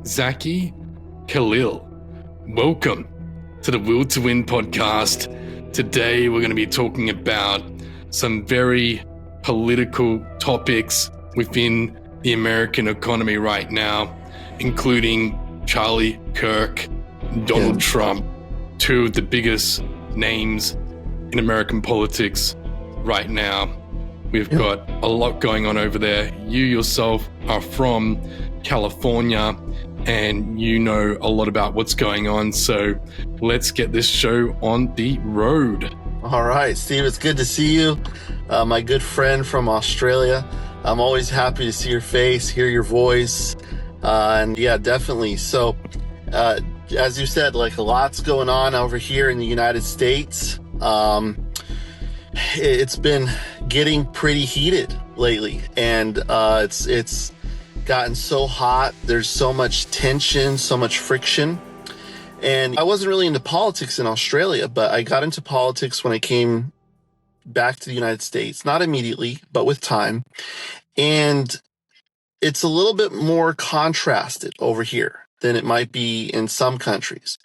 Zaky Khalil. Welcome to the Will to Win podcast. Today we're going to be talking about some very political topics within the American economy right now, including Charlie Kirk, Donald Trump, two of the biggest names in American politics right now. We've got a lot going on over there. You yourself are from California and you know a lot about what's going on. So let's get this show on the road. All right, Steve, it's good to see you. My good friend from Australia. I'm always happy to see your face, hear your voice. And yeah, definitely. So as you said, like a lot's going on over here in the United States. It's been getting pretty heated lately, and it's gotten so hot. There's so much tension, so much friction. And I wasn't really into politics in Australia, but I got into politics when I came back to the United States, not immediately, but with time. And it's a little bit more contrasted over here than it might be in some countries.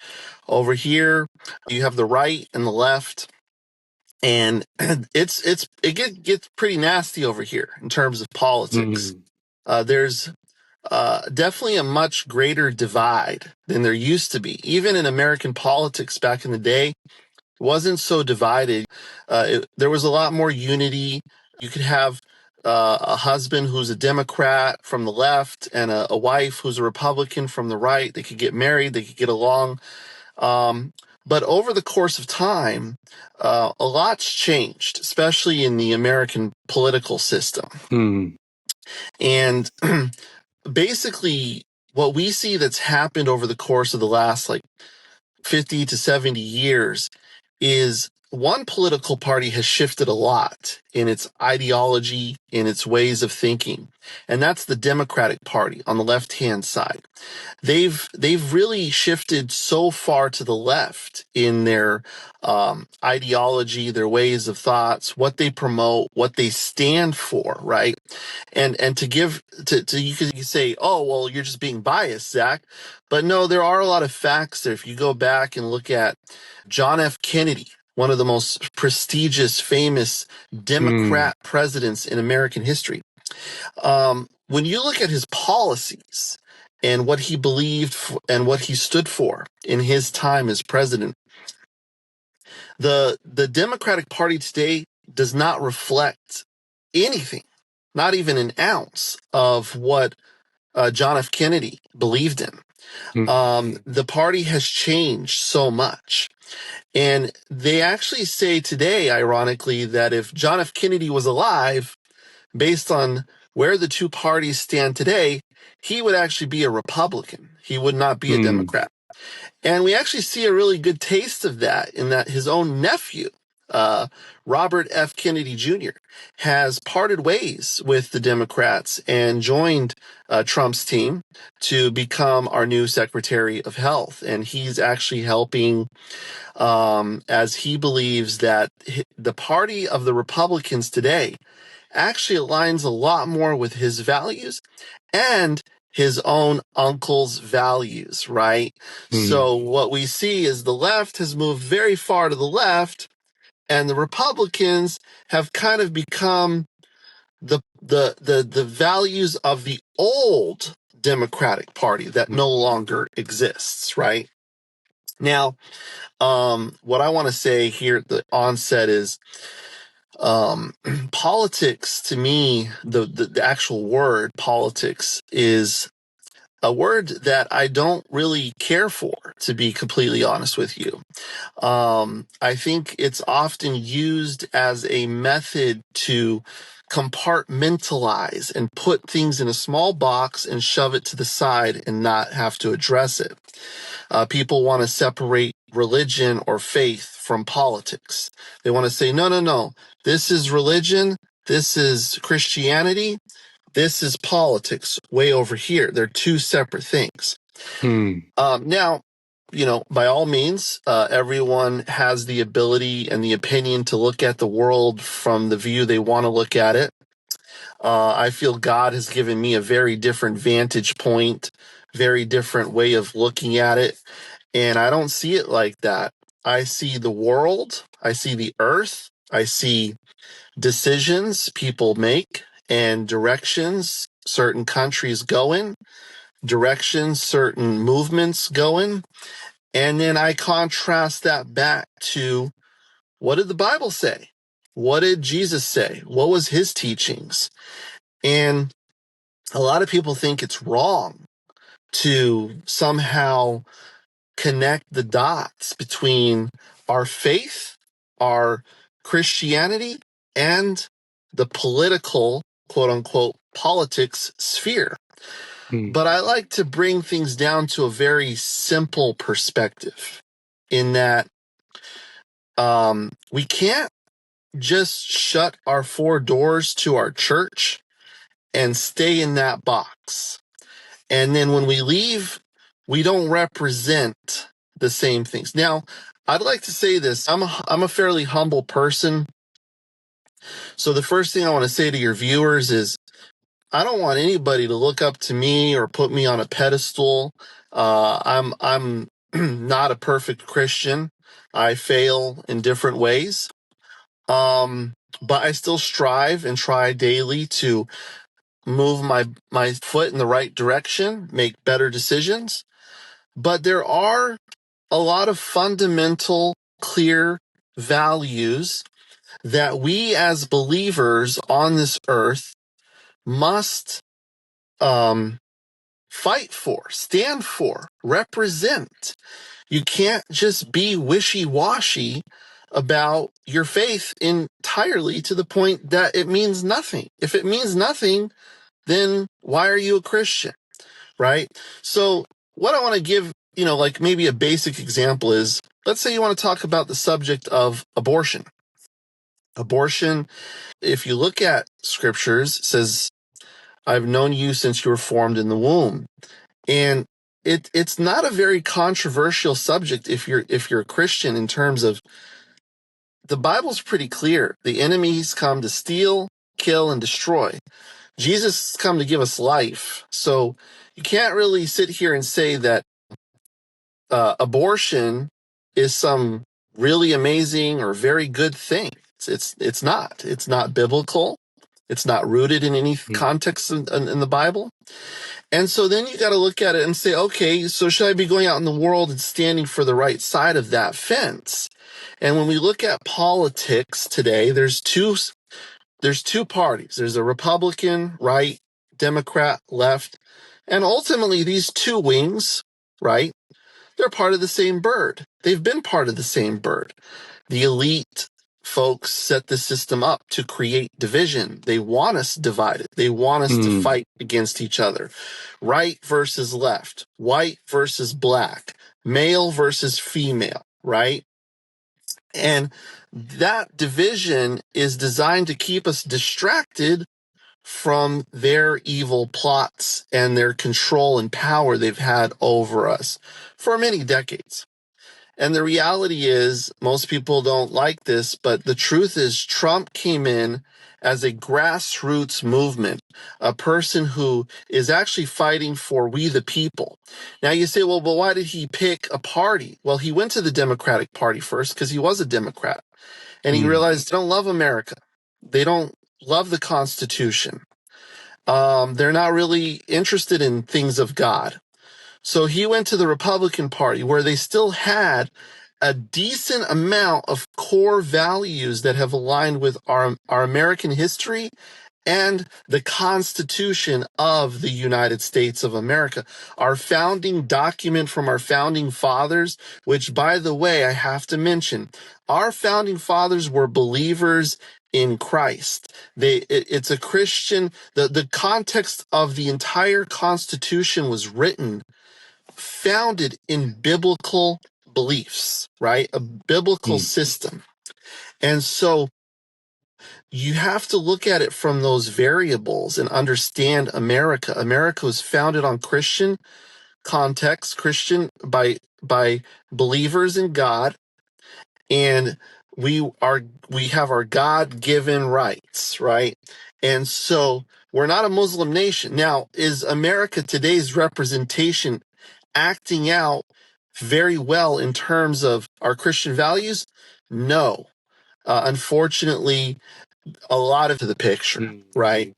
Over here, you have the right and the left. And it gets pretty nasty over here in terms of politics. There's definitely a much greater divide than there used to be. Even in American politics back in the day, it wasn't so divided. There was a lot more unity. You could have a husband who's a Democrat from the left and a wife who's a Republican from the right. They could get married. They could get along. But over the course of time, a lot's changed, especially in the American political system. And basically, what we see that's happened over the course of the last 50 to 70 years is one political party has shifted a lot in its ideology, in its ways of thinking. And that's the Democratic Party on the left-hand side. They've really shifted so far to the left in their ideology, their ways of thoughts, what they promote, what they stand for, right? And you could say, oh, well, you're just being biased, Zach. But no, there are a lot of facts there. If you go back and look at John F. Kennedy, one of the most prestigious, famous Democrat presidents in American history. When you look at his policies and what he believed and what he stood for in his time as president, the Democratic Party today does not reflect anything, not even an ounce of what John F. Kennedy believed in. The party has changed so much. And they actually say today, ironically, that if John F. Kennedy was alive, based on where the two parties stand today, he would actually be a Republican. He would not be a Democrat. And we actually see a really good taste of that in that his own nephew, Robert F. Kennedy Jr., has parted ways with the Democrats and joined Trump's team to become our new Secretary of Health. And he's actually helping as he believes that the party of the Republicans today actually aligns a lot more with his values and his own uncle's values, right? So what we see is the left has moved very far to the left, and the Republicans have kind of become the values of the old Democratic Party that no longer exists, right? Now, what I want to say here at the onset is politics, to me, the actual word politics is a word that I don't really care for, to be completely honest with you. I think it's often used as a method to compartmentalize and put things in a small box and shove it to the side and not have to address it. People want to separate religion or faith from politics. They want to say, no, this is religion, this is Christianity, this is politics way over here. They're two separate things. Now, by all means, everyone has the ability and the opinion to look at the world from the view they want to look at it. I feel God has given me a very different vantage point, very different way of looking at it. And I don't see it like that. I see the world, I see the earth, I see decisions people make and directions certain countries go in, directions certain movements go in. And then I contrast that back to, what did the Bible say? What did Jesus say? What was his teachings? And a lot of people think it's wrong to somehow connect the dots between our faith, our Christianity, and the political, quote unquote, politics sphere. But I like to bring things down to a very simple perspective in that we can't just shut our four doors to our church and stay in that box. And then when we leave, we don't represent the same things. Now, I'd like to say this. I'm a fairly humble person. So the first thing I want to say to your viewers is I don't want anybody to look up to me or put me on a pedestal. I'm not a perfect Christian. I fail in different ways. But I still strive and try daily to move my foot in the right direction, make better decisions. But there are a lot of fundamental, clear values that we as believers on this earth must fight for, stand for, represent. You can't just be wishy-washy about your faith entirely to the point that it means nothing. If it means nothing, then why are you a Christian, right? So what I want to give, like maybe a basic example is, let's say you want to talk about the subject of abortion. Abortion, if you look at scriptures, says, I've known you since you were formed in the womb. And it's not a very controversial subject if you're a Christian, in terms of the Bible's pretty clear. The enemy's come to steal, kill, and destroy. Jesus has come to give us life. So you can't really sit here and say that abortion is some really amazing or very good thing. It's not. It's not biblical. It's not rooted in any context in the Bible. And so then you got to look at it and say, okay, so should I be going out in the world and standing for the right side of that fence? And when we look at politics today, there's two parties. There's a Republican, right, Democrat, left. And ultimately, these two wings, right, they're part of the same bird. They've been part of the same bird. The elite folks set the system up to create division. They want us divided. They want us to fight against each other. Right versus left, white versus black, male versus female, right? And that division is designed to keep us distracted from their evil plots and their control and power they've had over us for many decades. And the reality is, most people don't like this, but the truth is Trump came in as a grassroots movement, a person who is actually fighting for we the people. Now you say, well, but why did he pick a party? Well, he went to the Democratic Party first because he was a Democrat. And he realized they don't love America. They don't love the Constitution. They're not really interested in things of God. So he went to the Republican Party, where they still had a decent amount of core values that have aligned with our American history and the Constitution of the United States of America. Our founding document from our founding fathers, which, by the way, I have to mention, our founding fathers were believers in Christ. It's a Christian, the context of the entire Constitution was written founded in biblical beliefs, right? A biblical system. And so you have to look at it from those variables and understand America. America was founded on Christian context, Christian by believers in God, and we have our God-given rights, right? And so we're not a Muslim nation. Now, is America today's representation acting out very well in terms of our Christian values? No. Unfortunately, a lot of the picture, right?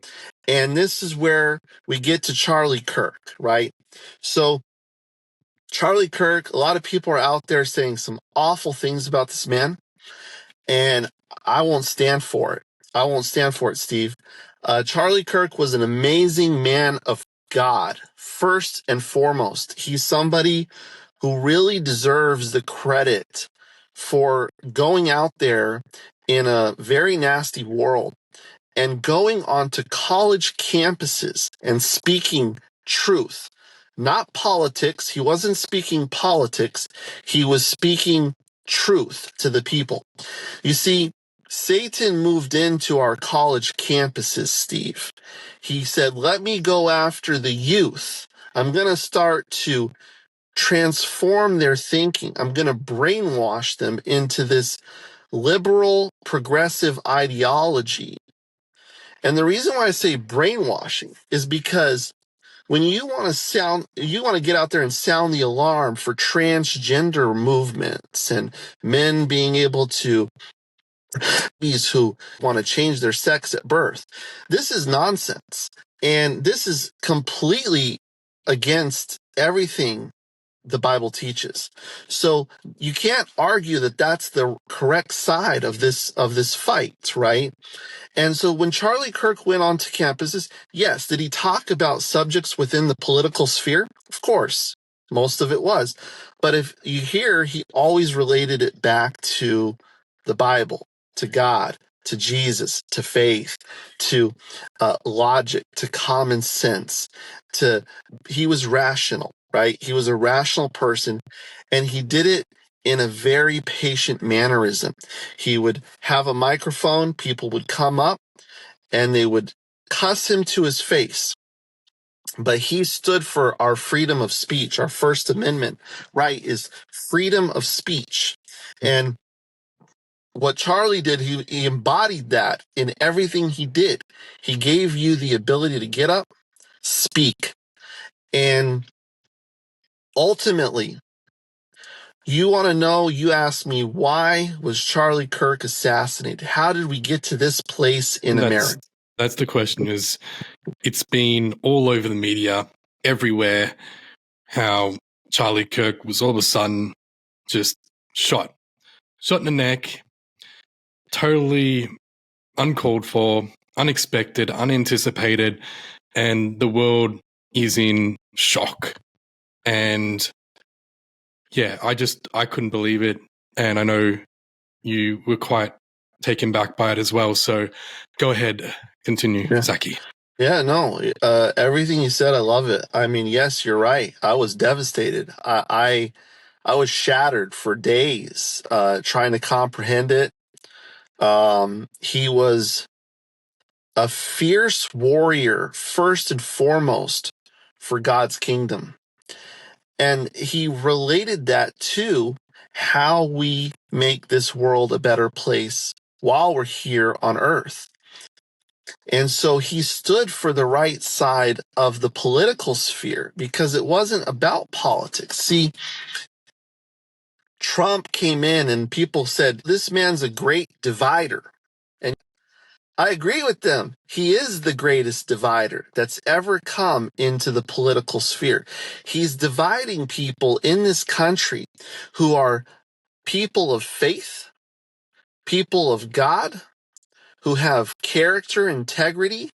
And this is where we get to Charlie Kirk, right? So Charlie Kirk, a lot of people are out there saying some awful things about this man, and I won't stand for it. I won't stand for it, Steve. Charlie Kirk was an amazing man of God, first and foremost. He's somebody who really deserves the credit for going out there in a very nasty world and going onto college campuses and speaking truth, not politics. He wasn't speaking politics. He was speaking truth to the people. You see, Satan moved into our college campuses, Steve. He said, let me go after the youth. I'm going to start to transform their thinking. I'm going to brainwash them into this liberal, progressive ideology. And the reason why I say brainwashing is because when you want to get out there and sound the alarm for transgender movements and men being able to, these who want to change their sex at birth, this is nonsense. And this is completely against everything the Bible teaches. So you can't argue that that's the correct side of this fight, right? And so when Charlie Kirk went onto campuses, yes, did he talk about subjects within the political sphere? Of course, most of it was. But if you hear, he always related it back to the Bible, to God, to Jesus, to faith, to logic, to common sense, he was rational, right? He was a rational person, and he did it in a very patient mannerism. He would have a microphone, people would come up, and they would cuss him to his face. But he stood for our freedom of speech. Our First Amendment right is freedom of speech. And what Charlie did, he embodied that in everything he did. He gave you the ability to get up, speak, and ultimately, you want to know, you asked me, why was Charlie Kirk assassinated? How did we get to this place in America? That's the question. Is it's been all over the media, everywhere, how Charlie Kirk was all of a sudden just shot in the neck, totally uncalled for, unexpected, unanticipated, and the world is in shock. And yeah, I couldn't believe it. And I know you were quite taken back by it as well. So go ahead, continue, Zaky. Yeah, no, everything you said, I love it. I mean, yes, you're right. I was devastated. I was shattered for days, trying to comprehend it. He was a fierce warrior, first and foremost, for God's kingdom. And he related that to how we make this world a better place while we're here on earth. And so he stood for the right side of the political sphere because it wasn't about politics. See, Trump came in and people said, this man's a great divider. And I agree with them. He is the greatest divider that's ever come into the political sphere. He's dividing people in this country who are people of faith, people of God, who have character, integrity,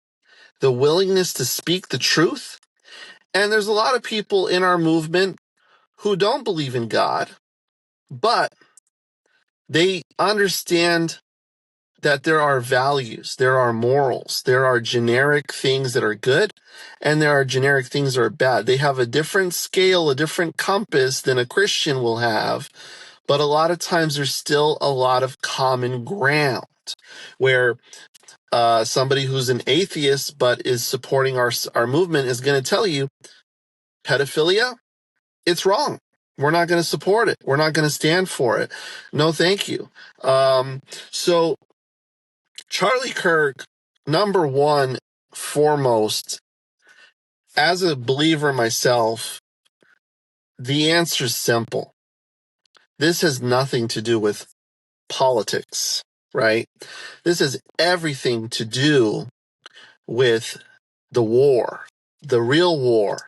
the willingness to speak the truth. And there's a lot of people in our movement who don't believe in God, but they understand that there are values, there are morals, there are generic things that are good, and there are generic things that are bad. They have a different scale, a different compass than a Christian will have, but a lot of times there's still a lot of common ground where somebody who's an atheist but is supporting our movement is going to tell you, pedophilia, it's wrong. We're not going to support it. We're not going to stand for it. No, thank you. So Charlie Kirk number one, foremost, as a believer myself, the answer is simple. This has nothing to do with politics, right? This has everything to do with the war, the real war,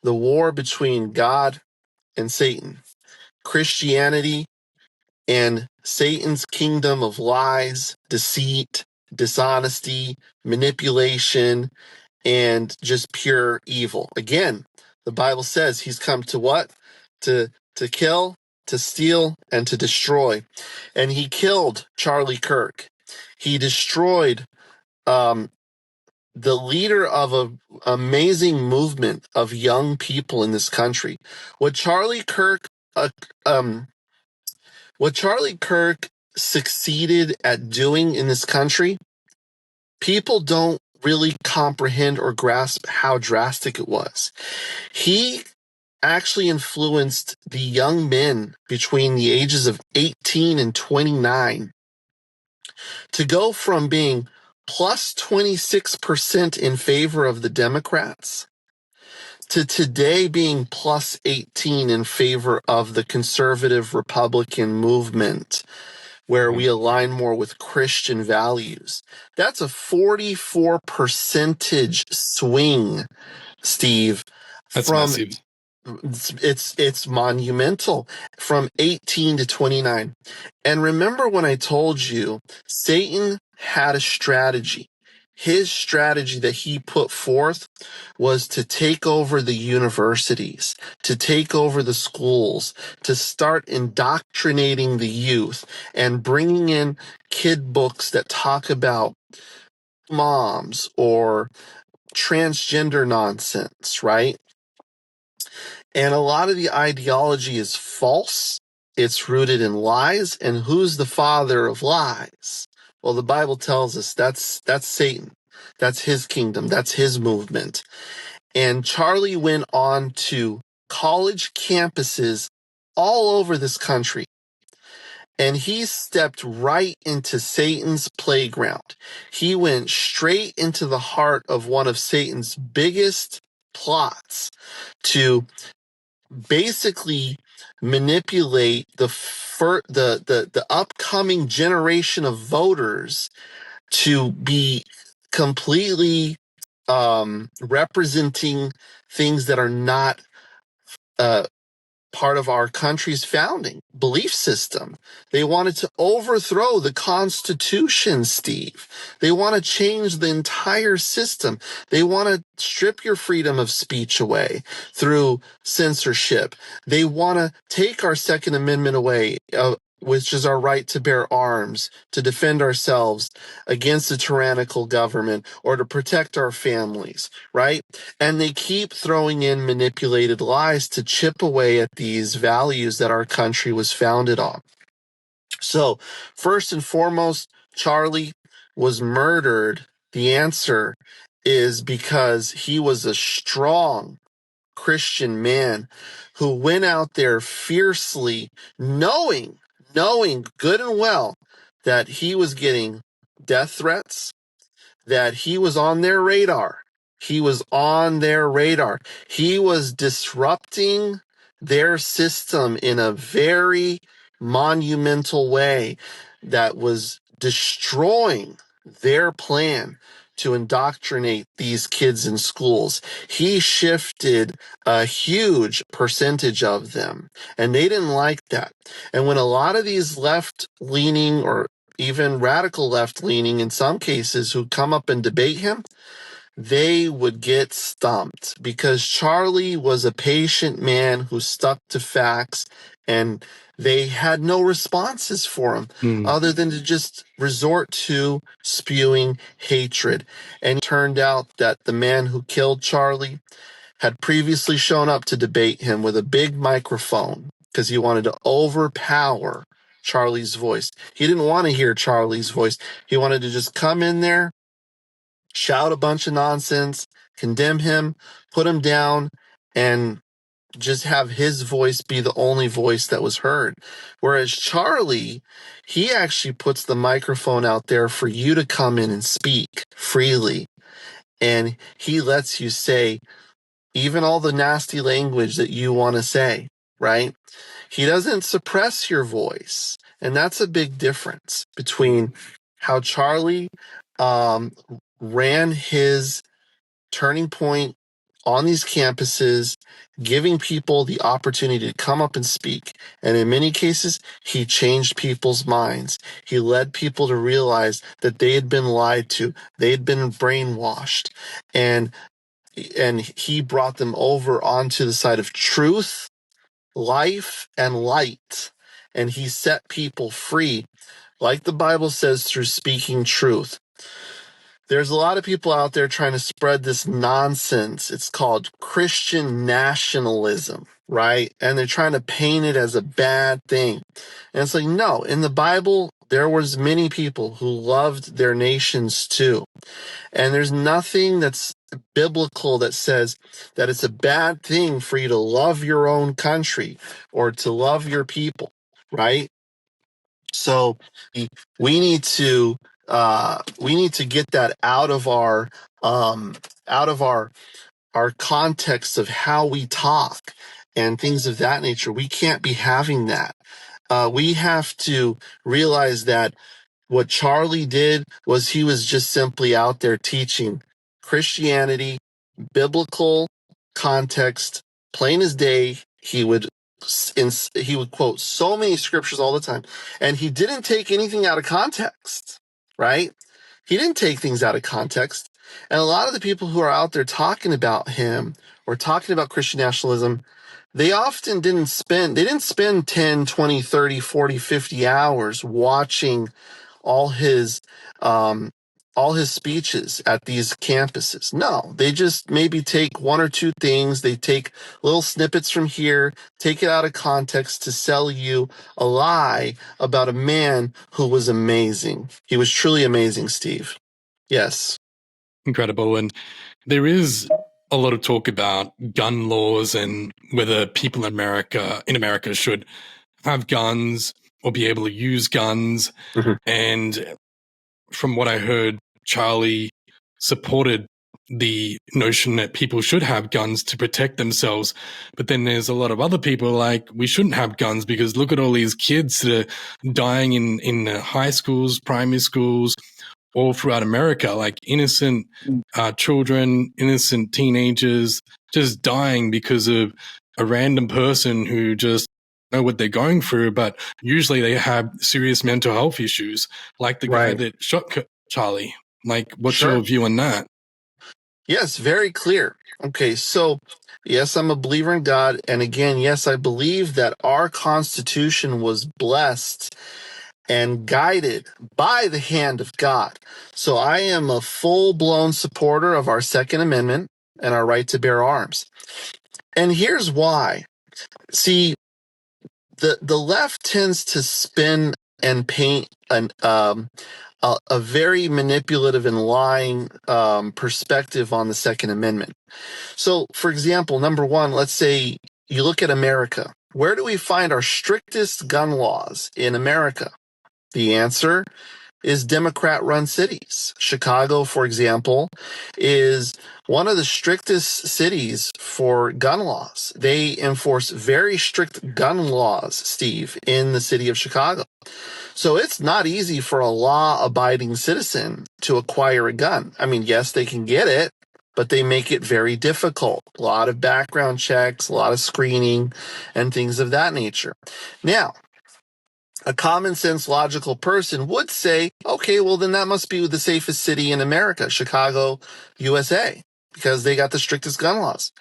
the war between God and Satan, Christianity and Satan's kingdom of lies, deceit, dishonesty, manipulation, and just pure evil. Again, the Bible says he's come to what? To kill, to steal, and to destroy. And he killed Charlie Kirk. He destroyed the leader of an amazing movement of young people in this country. What Charlie Kirk succeeded at doing in this country, people don't really comprehend or grasp how drastic it was. He actually influenced the young men between the ages of 18 and 29 to go from being plus 26% in favor of the Democrats to today being plus 18 in favor of the conservative Republican movement, where we align more with Christian values. That's a 44 percentage swing, Steve. That's massive. It's monumental, from 18 to 29. And remember when I told you Satan had a strategy. His strategy that he put forth was to take over the universities, to take over the schools, to start indoctrinating the youth and bringing in kid books that talk about moms or transgender nonsense, right? And a lot of the ideology is false. It's rooted in lies. And who's the father of lies? Well, the Bible tells us that's Satan. That's his kingdom. That's his movement. And Charlie went on to college campuses all over this country. And he stepped right into Satan's playground. He went straight into the heart of one of Satan's biggest plots to basically manipulate the upcoming generation of voters to be completely representing things that are not part of our country's founding belief system. They wanted to overthrow the Constitution, Steve. They want to change the entire system. They want to strip your freedom of speech away through censorship. They want to take our Second Amendment away, which is our right to bear arms, to defend ourselves against a tyrannical government or to protect our families, right? And they keep throwing in manipulated lies to chip away at these values that our country was founded on. So, first and foremost, Charlie was murdered. The answer is because he was a strong Christian man who went out there fiercely, knowing good and well that he was getting death threats, that he was on their radar. He was on their radar. He was disrupting their system in a very monumental way that was destroying their plan to indoctrinate these kids in schools. He shifted a huge percentage of them, and they didn't like that. And when a lot of these left-leaning or even radical left-leaning in some cases who come up and debate him, they would get stumped because Charlie was a patient man who stuck to facts, and they had no responses for him other than to just resort to spewing hatred. And it turned out that the man who killed Charlie had previously shown up to debate him with a big microphone because he wanted to overpower Charlie's voice. He didn't want to hear Charlie's voice. He wanted to just come in there, shout a bunch of nonsense, condemn him, put him down, and just have his voice be the only voice that was heard. Whereas Charlie, he actually puts the microphone out there for you to come in and speak freely. And he lets you say even all the nasty language that you want to say, right? He doesn't suppress your voice. And that's a big difference between how Charlie ran his Turning Point on these campuses, giving people the opportunity to come up and speak. And in many cases, he changed people's minds. He led people to realize that they had been lied to, they had been brainwashed, and he brought them over onto the side of truth, life, and light. And he set people free, like the Bible says, through speaking truth. There's a lot of people out there trying to spread this nonsense. It's called Christian nationalism, right? And they're trying to paint it as a bad thing. And it's like, no, in the Bible, there was many people who loved their nations too. And there's nothing that's biblical that says that it's a bad thing for you to love your own country or to love your people, right? So we need to get that out of our context of how we talk and things of that nature. We can't be having that. We have to realize that what Charlie did was he was just simply out there teaching Christianity, biblical context, plain as day. He would quote so many scriptures all the time, and he didn't take anything out of context, right? He didn't take things out of context. And a lot of the people who are out there talking about him or talking about Christian nationalism, they often didn't spend 10, 20, 30, 40, 50 hours watching all his speeches at these campuses. No, they just maybe take one or two things. They take little snippets from here, take it out of context to sell you a lie about a man who was amazing. He was truly amazing, Steve. Yes. Incredible. And there is a lot of talk about gun laws and whether people in America should have guns or be able to use guns. Mm-hmm. And from what I heard, Charlie supported the notion that people should have guns to protect themselves. But then there's a lot of other people like, we shouldn't have guns because look at all these kids that are dying in high schools, primary schools, all throughout America, like innocent children, innocent teenagers just dying because of a random person who just know what they're going through, but usually they have serious mental health issues, like the guy that shot Charlie. Like, what's your view on that? Yes, very clear. Okay, so yes, I'm a believer in God. And again, yes, I believe that our Constitution was blessed and guided by the hand of God. So I am a full-blown supporter of our Second Amendment and our right to bear arms. And here's why. See, the left tends to spin and paint a very manipulative and lying perspective on the Second Amendment. So, for example, number one, let's say you look at America. Where do we find our strictest gun laws in America? The answer is Democrat-run cities. Chicago, for example, is one of the strictest cities for gun laws. They enforce very strict gun laws, Steve, in the city of Chicago. So it's not easy for a law-abiding citizen to acquire a gun. I mean, yes, they can get it, but they make it very difficult. A lot of background checks, a lot of screening, and things of that nature. Now, a common sense, logical person would say, okay, well, then that must be the safest city in America, Chicago, USA, because they got the strictest gun laws.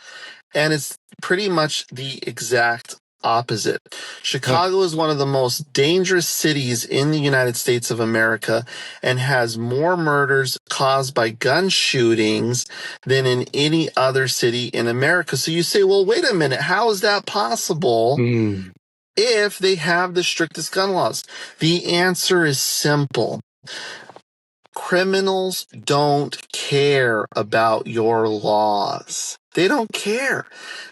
And it's pretty much the exact opposite. Chicago is one of the most dangerous cities in the United States of America and has more murders caused by gun shootings than in any other city in America. So you say, well, wait a minute, how is that possible? If they have the strictest gun laws? The answer is simple. Criminals don't care about your laws. They don't care.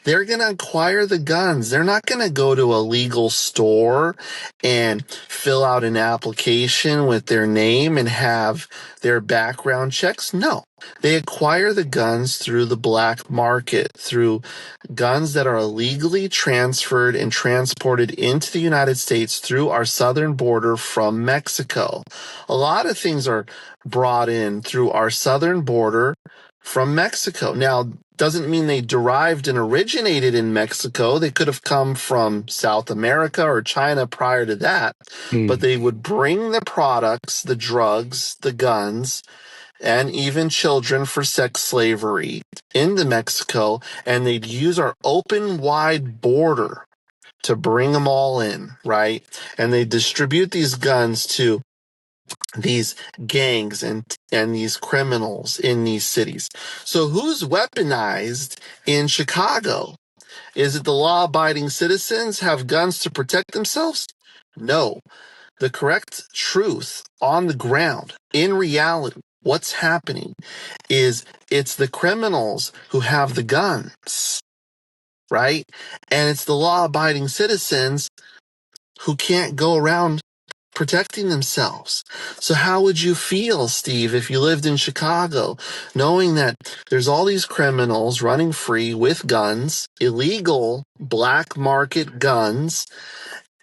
They're going to acquire the guns. They're not going to go to a legal store and fill out an application with their name and have their background checks. No, they acquire the guns through the black market, through guns that are illegally transferred and transported into the United States through our southern border from Mexico. A lot of things are brought in through our southern border from Mexico. Now, doesn't mean they derived and originated in Mexico. They could have come from South America or China prior to that, but they would bring the products, the drugs, the guns, and even children for sex slavery into Mexico, and they'd use our open, wide border to bring them all in, right? And they distribute these guns to these gangs and these criminals in these cities. So who's weaponized in Chicago? Is it the law-abiding citizens have guns to protect themselves? No. The correct truth on the ground, in reality, what's happening is it's the criminals who have the guns, right? And it's the law-abiding citizens who can't go around protecting themselves. So how would you feel, Steve, if you lived in Chicago, knowing that there's all these criminals running free with guns, illegal black market guns,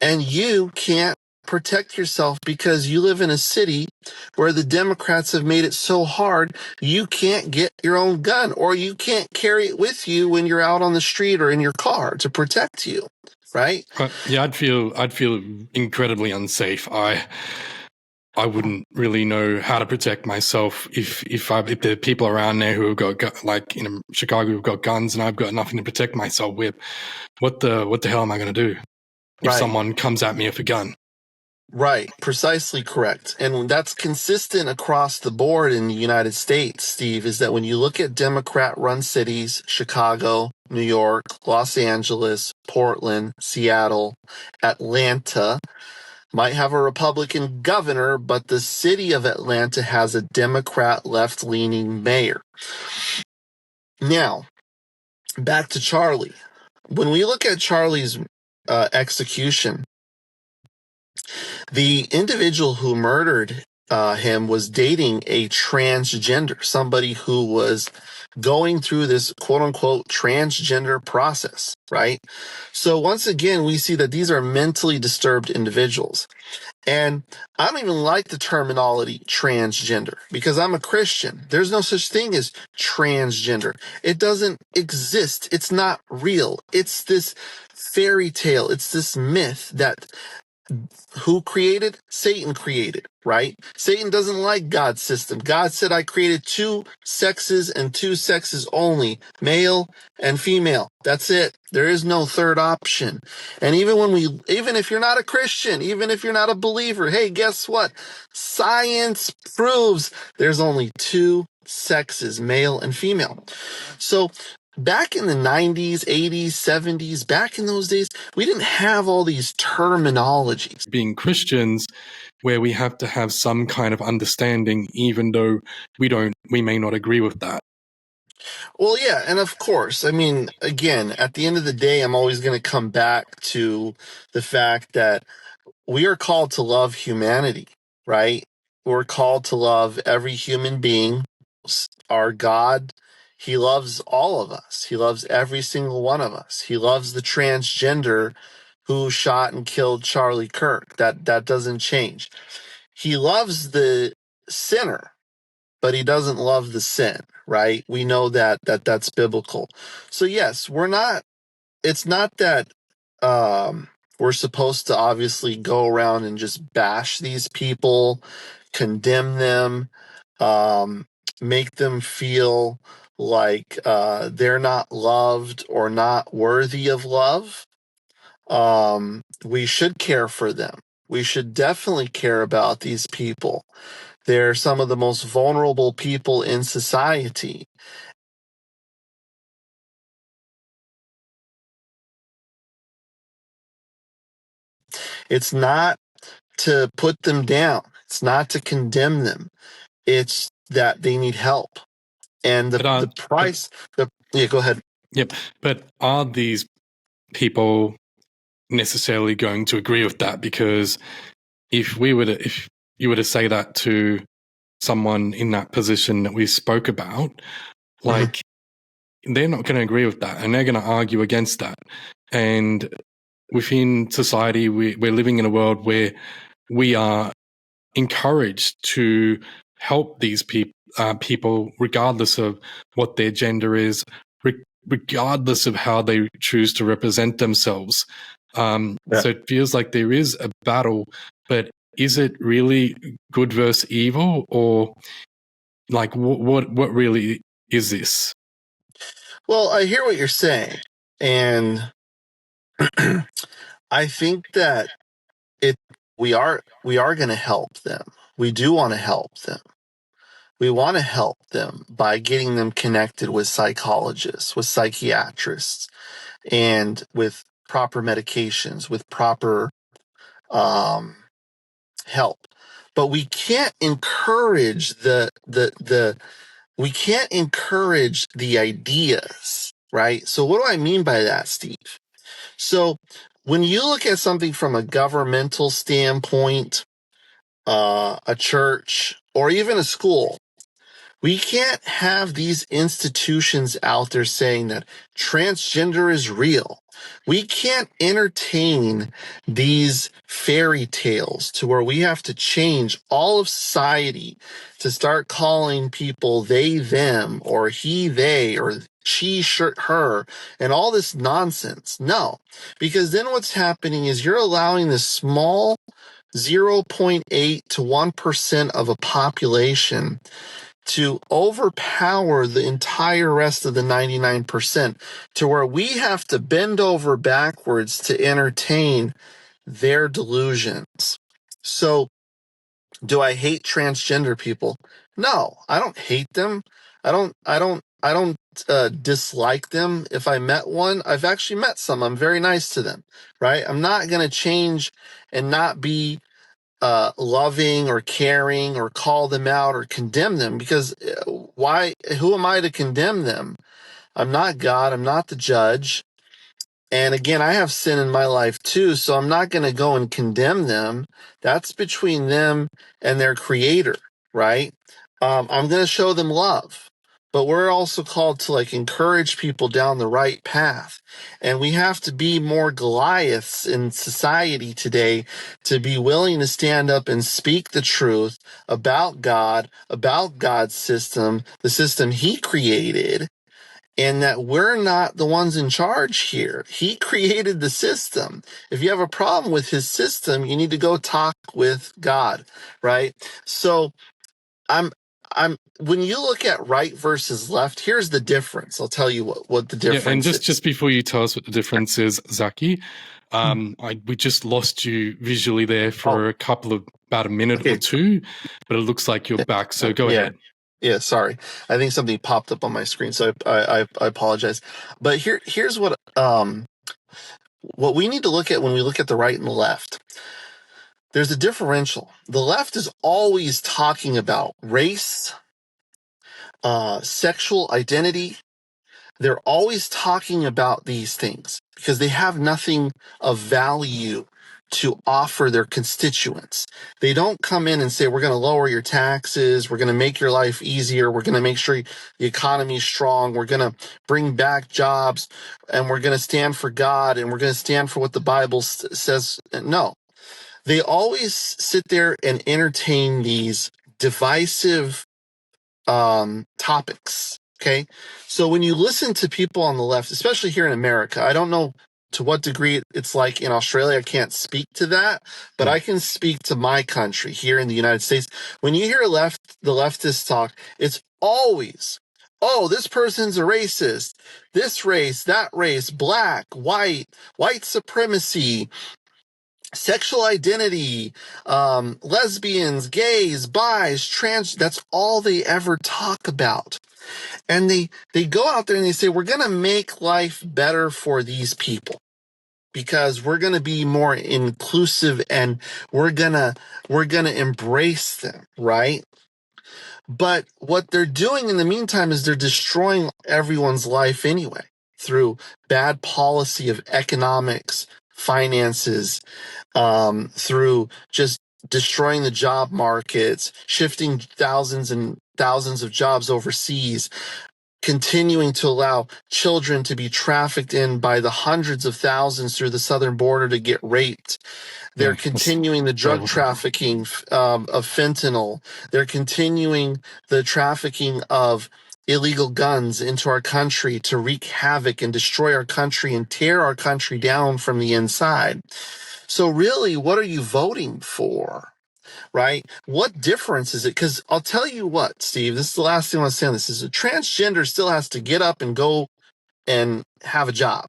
and you can't protect yourself because you live in a city where the Democrats have made it so hard you can't get your own gun, or you can't carry it with you when you're out on the street or in your car to protect you, right? Yeah, I'd feel incredibly unsafe. I wouldn't really know how to protect myself if there are people around there who have got, like in Chicago, who've got guns, and I've got nothing to protect myself with. What the hell am I going to do if someone comes at me with a gun? Right, precisely correct. And that's consistent across the board in the United States, Steve, is that when you look at Democrat-run cities, Chicago, New York, Los Angeles, Portland, Seattle, Atlanta, might have a Republican governor, but the city of Atlanta has a Democrat left-leaning mayor. Now, back to Charlie. When we look at Charlie's execution, the individual who murdered him was dating a transgender, somebody who was going through this quote-unquote transgender process, right? So once again, we see that these are mentally disturbed individuals. And I don't even like the terminology transgender because I'm a Christian. There's no such thing as transgender. It doesn't exist. It's not real. It's this fairy tale. It's this myth that who created? Satan created, right? Satan doesn't like God's system. God said, I created two sexes and two sexes only, male and female. That's it. There is no third option. And even if you're not a Christian, even if you're not a believer, hey, guess what? Science proves there's only two sexes, male and female. So back in the 90s, 80s, 70s, back in those days, we didn't have all these terminologies. Being Christians, where we have to have some kind of understanding, even though we may not agree with that. Well, yeah, and of course, I mean, again, at the end of the day, I'm always going to come back to the fact that we are called to love humanity, right? We're called to love every human being. Our God, He loves all of us. He loves every single one of us. He loves the transgender who shot and killed Charlie Kirk. That doesn't change. He loves the sinner, but He doesn't love the sin, right? We know that's biblical. So yes, it's not that we're supposed to obviously go around and just bash these people, condemn them, make them feel like they're not loved or not worthy of love. We should care for them. We should definitely care about these people. They're some of the most vulnerable people in society. It's not to put them down. It's not to condemn them. It's that they need help. And yeah, go ahead. Yep. But are these people necessarily going to agree with that? Because if you were to say that to someone in that position that we spoke about, like, they're not going to agree with that, and they're going to argue against that. And within society, we're living in a world where we are encouraged to help these people, regardless of what their gender is, regardless of how they choose to represent themselves. So it feels like there is a battle, but is it really good versus evil, or like what really is this? Well, I hear what you're saying, and I think that it we are going to help them. We do want to help them. We want to help them by getting them connected with psychologists, with psychiatrists, and with proper medications, with proper help. But we can't encourage we can't encourage the ideas, right? So what do I mean by that, Steve? So when you look at something from a governmental standpoint, a church, or even a school, we can't have these institutions out there saying that transgender is real. We can't entertain these fairy tales to where we have to change all of society to start calling people they, them, or he, they, or she, her, and all this nonsense. No, because then what's happening is you're allowing this small 0.8 to 1% of a population to overpower the entire rest of the 99%, to where we have to bend over backwards to entertain their delusions. So, do I hate transgender people? No, I don't hate them. I don't dislike them. If I met one, I've actually met some. I'm very nice to them, right? I'm not going to change and not be loving or caring or call them out or condemn them, because who am I to condemn them? I'm not God. I'm not the judge. And again, I have sin in my life too, so I'm not going to go and condemn them. That's between them and their creator, right? I'm going to show them love, but we're also called to encourage people down the right path. And we have to be more Goliaths in society today to be willing to stand up and speak the truth about God, about God's system, the system he created, and that we're not the ones in charge here. He created the system. If you have a problem with his system, you need to go talk with God, right? So I'm when you look at right versus left, here's the difference. I'll tell you what the difference is. Yeah, and just before you tell us what the difference is, Zaky, we just lost you visually there for about a minute or two, but it looks like you're back. So go ahead. Yeah, sorry. I think something popped up on my screen, so I apologize. But here's what we need to look at when we look at the right and the left. There's a differential. The left is always talking about race, sexual identity. They're always talking about these things because they have nothing of value to offer their constituents. They don't come in and say, we're going to lower your taxes, we're going to make your life easier, we're going to make sure the economy is strong, we're going to bring back jobs, and we're going to stand for God, and we're going to stand for what the Bible says. No. They always sit there and entertain these divisive topics. Okay. So when you listen to people on the left, especially here in America, I don't know to what degree it's like in Australia. I can't speak to that, but I can speak to my country here in the United States. When you hear the leftists talk, it's always, oh, this person's a racist, this race, that race, black, white supremacy, sexual identity, lesbians, gays, bis, trans. That's all they ever talk about. And they go out there and they say, we're going to make life better for these people because we're going to be more inclusive and we're going to embrace them, right? But what they're doing in the meantime is they're destroying everyone's life anyway. through bad policy of economics, finances, through just destroying the job markets, shifting thousands and thousands of jobs overseas, continuing to allow children to be trafficked in by the hundreds of thousands through the southern border to get raped. They're continuing the drug trafficking of fentanyl. They're continuing the trafficking of illegal guns into our country to wreak havoc and destroy our country and tear our country down from the inside. So really, what are you voting for? Right? What difference is it? Because I'll tell you what, Steve, this is the last thing I want to say on this, is a transgender still has to get up and go and have a job.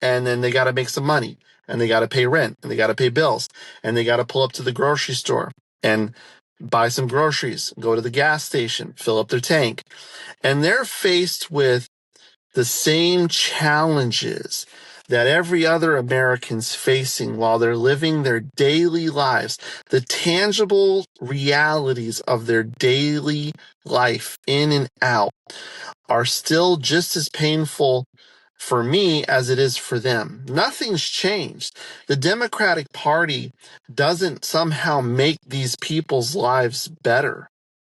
And then they got to make some money, and they got to pay rent, and they got to pay bills, and they got to pull up to the grocery store and buy some groceries, go to the gas station, fill up their tank. And they're faced with the same challenges that every other American's facing while they're living their daily lives, the tangible realities of their daily life in and out are still just as painful for me as it is for them. Nothing's changed. The Democratic Party doesn't somehow make these people's lives better.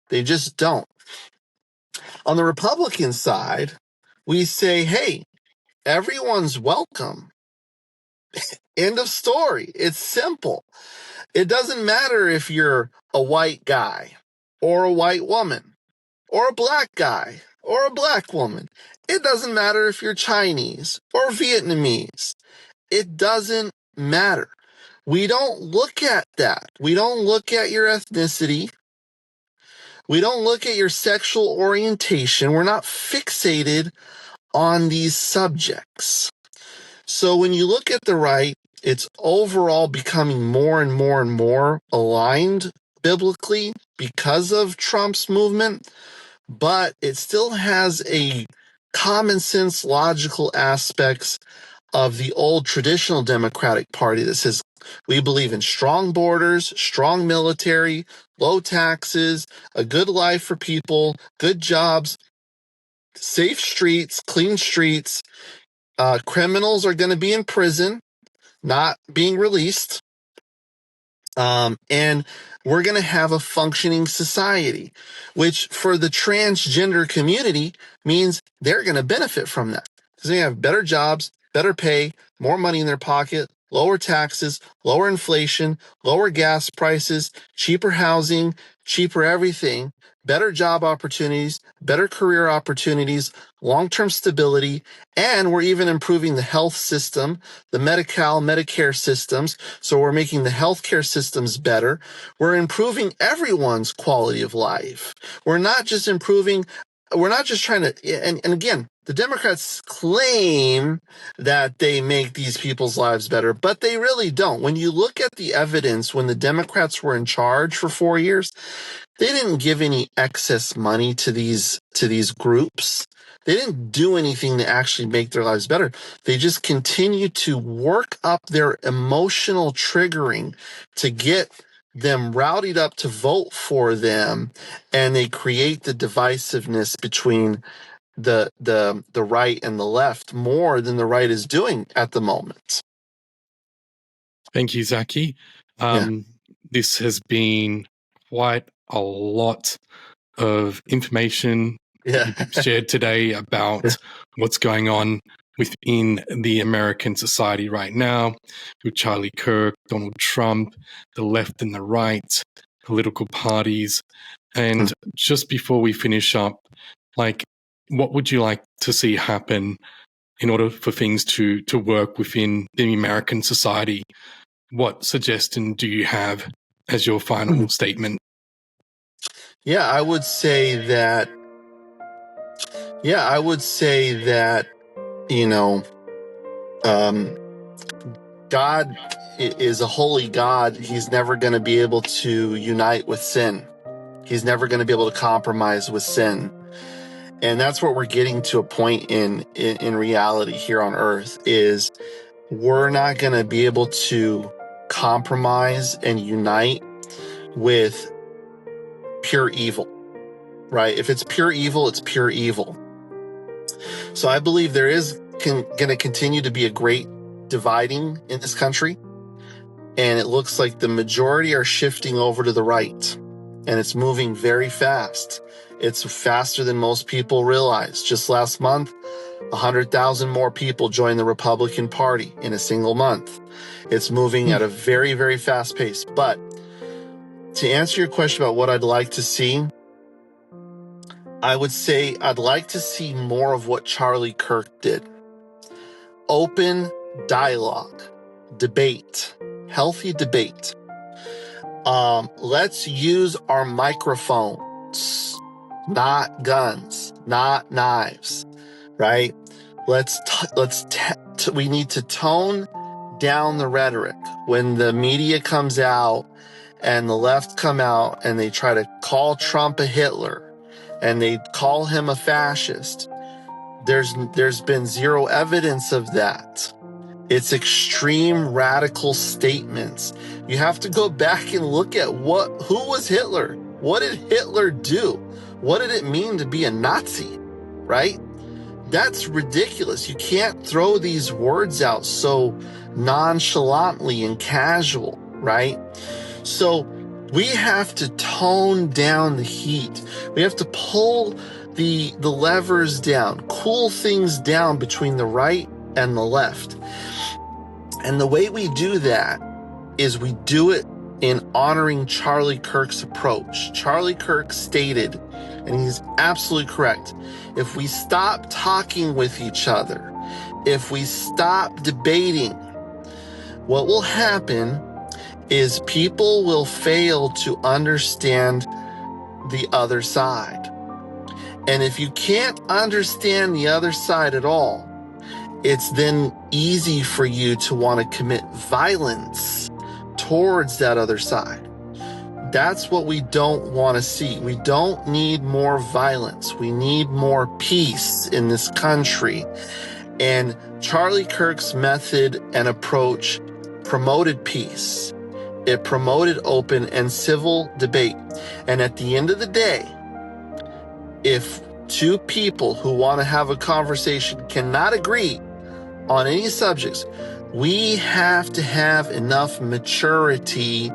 They just don't. On the Republican side, we say, hey, everyone's welcome. End of story. It's simple. It doesn't matter if you're a white guy or a white woman or a black guy or a black woman. It doesn't matter if you're Chinese or Vietnamese. It doesn't matter. We don't look at that. We don't look at your ethnicity. We don't look at your sexual orientation. We're not fixated on these subjects. So when you look at the right, it's overall becoming more and more and more aligned biblically because of Trump's movement, but it still has a common sense, logical aspects of the old traditional Democratic Party that says we believe in strong borders, strong military, low taxes, a good life for people, good jobs, safe streets, clean streets. Criminals are going to be in prison, not being released. And we're going to have a functioning society, which for the transgender community means they're going to benefit from that because they have better jobs, better pay, more money in their pocket, lower taxes, lower inflation, lower gas prices, cheaper housing, cheaper everything, better job opportunities, better career opportunities, long-term stability, and we're even improving the health system, the Medi-Cal, Medicare systems. So we're making the healthcare systems better. We're improving everyone's quality of life. We're not just trying to, and again, the Democrats claim that they make these people's lives better, but they really don't. When you look at the evidence, when the Democrats were in charge for 4 years, they didn't give any excess money to these groups. They didn't do anything to actually make their lives better. They just continued to work up their emotional triggering to get them rowdied up to vote for them, and they create the divisiveness between the right and the left more than the right is doing at the moment. Thank you, Zaky. This has been quite a lot of information you've shared today about what's going on within the American society right now with Charlie Kirk, Donald Trump, the left and the right, political parties. And just before we finish up, what would you like to see happen in order for things to work within the American society? What suggestion do you have as your final statement? Yeah, I would say that, God is a holy God. He's never going to be able to unite with sin. He's never going to be able to compromise with sin. And that's what we're getting to a point in reality here on earth is we're not going to be able to compromise and unite with pure evil, right? If it's pure evil, it's pure evil. So I believe there is going to continue to be a great dividing in this country. And it looks like the majority are shifting over to the right. And it's moving very fast. It's faster than most people realize. Just last month, 100,000 more people joined the Republican Party in a single month. It's moving at a very, very fast pace. But to answer your question about what I'd like to see, I would say I'd like to see more of what Charlie Kirk did. Open dialogue, debate, healthy debate. Let's use our microphones, not guns, not knives, right? We need to tone down the rhetoric. When the media comes out and the left come out and they try to call Trump a Hitler and they call him a fascist, there's been zero evidence of that. It's extreme radical statements. You have to go back and look at who was Hitler? What did Hitler do? What did it mean to be a Nazi, right? That's ridiculous. You can't throw these words out so nonchalantly and casual, right? So we have to tone down the heat. We have to pull the levers down, cool things down between the right and the left. And the way we do that is we do it in honoring Charlie Kirk's approach. Charlie Kirk stated, and he's absolutely correct, if we stop talking with each other, if we stop debating, what will happen is people will fail to understand the other side. And if you can't understand the other side at all, it's then easy for you to want to commit violence towards that other side. That's what we don't want to see. We don't need more violence. We need more peace in this country. And Charlie Kirk's method and approach promoted peace. It promoted open and civil debate. And at the end of the day, if two people who want to have a conversation cannot agree on any subjects, we have to have enough maturity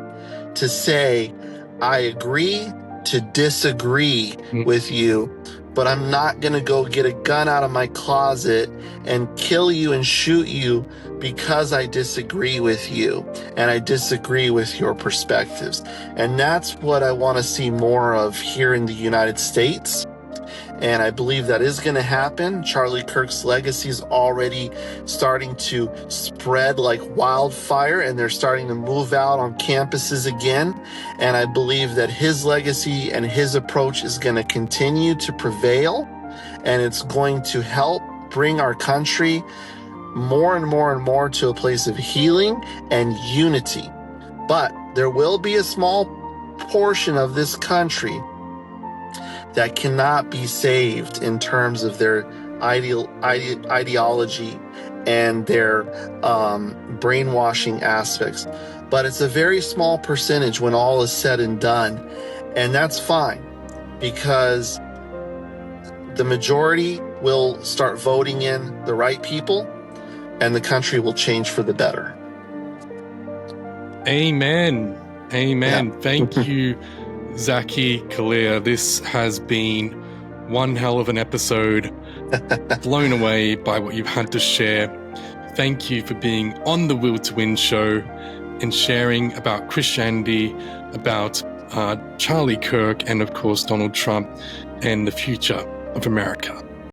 to say, I agree to disagree with you, but I'm not going to go get a gun out of my closet and kill you and shoot you because I disagree with you and I disagree with your perspectives. And that's what I want to see more of here in the United States. And I believe that is going to happen. Charlie Kirk's legacy is already starting to spread like wildfire, and they're starting to move out on campuses again. And I believe that his legacy and his approach is going to continue to prevail, and it's going to help bring our country more and more and more to a place of healing and unity. But there will be a small portion of this country that cannot be saved in terms of their ideology and their brainwashing aspects. But it's a very small percentage when all is said and done. And that's fine, because the majority will start voting in the right people and the country will change for the better. Amen. Amen. Yeah. Thank you, Zaky Khalil. This has been one hell of an episode. Blown away by what you've had to share. Thank you for being on the Will to Win show and sharing about Christianity, about Charlie Kirk, and of course Donald Trump and the future of America.